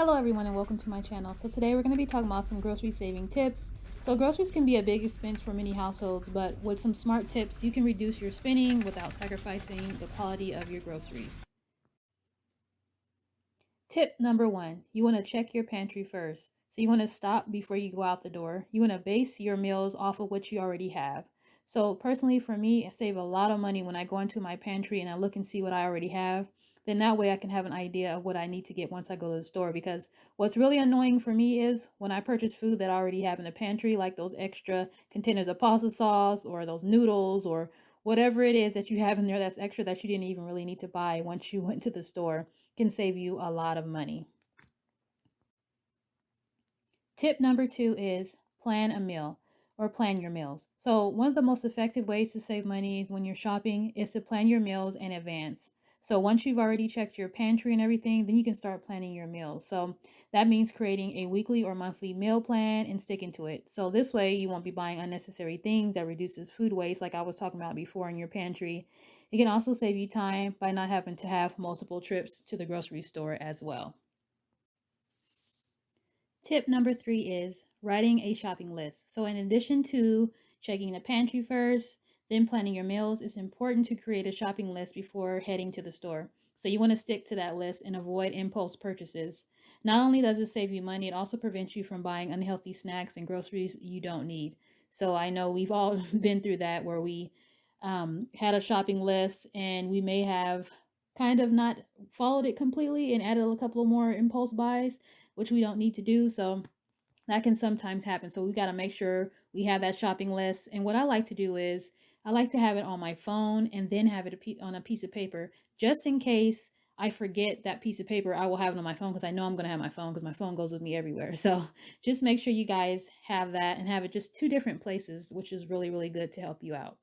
Hello everyone and welcome to my channel. So today we're going to be talking about some grocery saving tips. So groceries can be a big expense for many households, but with some smart tips you can reduce your spending without sacrificing the quality of your groceries. Tip number 1, you want to check your pantry first. So you want to stop before you go out the door. You want to base your meals off of what you already have. So personally for me, I save a lot of money when I go into my pantry and I look and see what I already have. Then that way I can have an idea of what I need to get once I go to the store, because what's really annoying for me is when I purchase food that I already have in the pantry, like those extra containers of pasta sauce or those noodles or whatever it is that you have in there that's extra that you didn't even really need to buy once you went to the store, can save you a lot of money. Tip number 2 is plan a meal or plan your meals. So one of the most effective ways to save money is when you're shopping is to plan your meals in advance. So once you've already checked your pantry and everything, then you can start planning your meals. So that means creating a weekly or monthly meal plan and sticking to it. So this way you won't be buying unnecessary things that reduces food waste like I was talking about before in your pantry. It can also save you time by not having to have multiple trips to the grocery store as well. Tip number 3 is writing a shopping list. So in addition to checking the pantry first, then planning your meals, it's important to create a shopping list before heading to the store. So you want to stick to that list and avoid impulse purchases. Not only does it save you money, it also prevents you from buying unhealthy snacks and groceries you don't need. So I know we've all been through that where we had a shopping list and we may have kind of not followed it completely and added a couple of more impulse buys, which we don't need to do. So that can sometimes happen. So we got to make sure we have that shopping list. And what I like to do is I like to have it on my phone and then have it on a piece of paper, just in case I forget that piece of paper. I will have it on my phone because I know I'm going to have my phone because my phone goes with me everywhere. So just make sure you guys have that and have it just two different places, which is really, really good to help you out.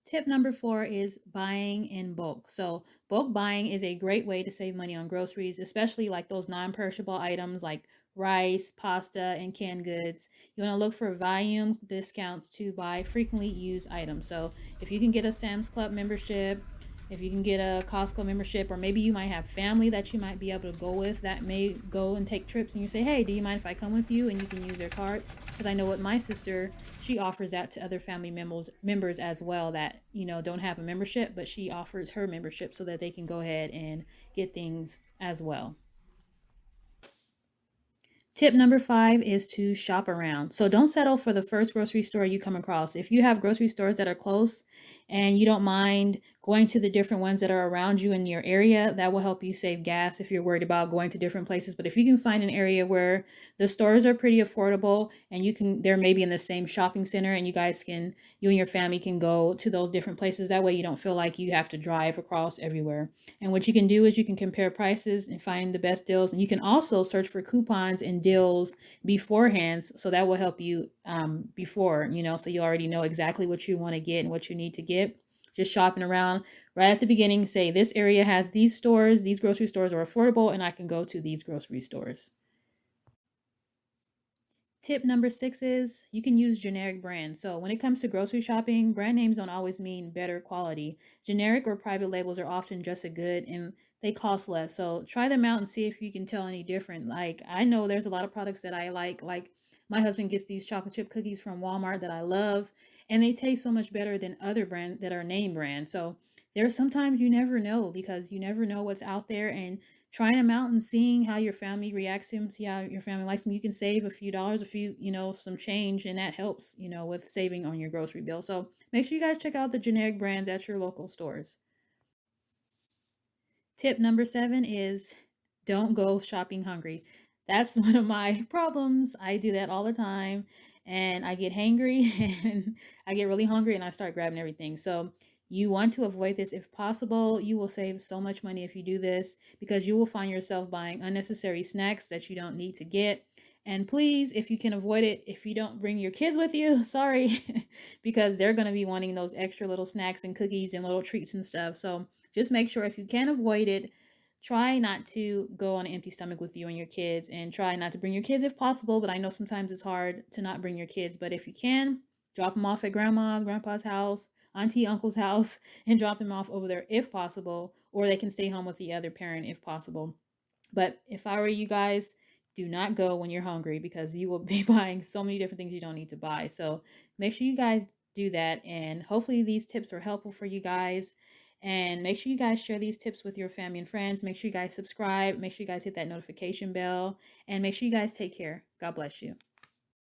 Tip number 4 is buying in bulk. So, bulk buying is a great way to save money on groceries, especially like those non perishable items like rice, pasta, and canned goods. You want to look for volume discounts to buy frequently used items. So, if you can get a Sam's Club membership, if you can get a Costco membership, or maybe you might have family that you might be able to go with that may go and take trips, and you say, hey, do you mind if I come with you? And you can use their card. Because I know with my sister, she offers that to other family members as well that don't have a membership, but she offers her membership so that they can go ahead and get things as well. Tip number 5 is to shop around. So don't settle for the first grocery store you come across. If you have grocery stores that are close and you don't mind going to the different ones that are around you in your area, that will help you save gas if you're worried about going to different places. But if you can find an area where the stores are pretty affordable and they're maybe in the same shopping center and you and your family can go to those different places. That way you don't feel like you have to drive across everywhere. And what you can do is you can compare prices and find the best deals. And you can also search for coupons and deals beforehand. So that will help you before, so you already know exactly what you want to get and what you need to get. Just shopping around right at the beginning, say this area has these stores, these grocery stores are affordable, and I can go to these grocery stores. Tip number 6 is you can use generic brands. So when it comes to grocery shopping, brand names don't always mean better quality. Generic or private labels are often just as good and they cost less. So try them out and see if you can tell any different. Like I know there's a lot of products that I like my husband gets these chocolate chip cookies from Walmart that I love, and they taste so much better than other brands that are name brands. So there's sometimes you never know because you never know what's out there, and trying them out and seeing how your family reacts to them, see how your family likes them. You can save a few dollars, some change, and that helps, with saving on your grocery bill. So make sure you guys check out the generic brands at your local stores. Tip number 7 is don't go shopping hungry. That's one of my problems. I do that all the time and I get hangry and I get really hungry and I start grabbing everything. So you want to avoid this if possible. You will save so much money if you do this because you will find yourself buying unnecessary snacks that you don't need to get. And please, if you can avoid it, if you don't bring your kids with you, sorry, because they're going to be wanting those extra little snacks and cookies and little treats and stuff. So just make sure if you can avoid it, try not to go on an empty stomach with you and your kids, and try not to bring your kids if possible. But I know sometimes it's hard to not bring your kids. But if you can, drop them off at grandma's, grandpa's house, auntie, uncle's house, and drop them off over there if possible, or they can stay home with the other parent if possible. But if I were you guys, do not go when you're hungry because you will be buying so many different things you don't need to buy. So make sure you guys do that. And hopefully these tips were helpful for you guys. And make sure you guys share these tips with your family and friends. Make sure you guys subscribe. Make sure you guys hit that notification bell. And make sure you guys take care. God bless you.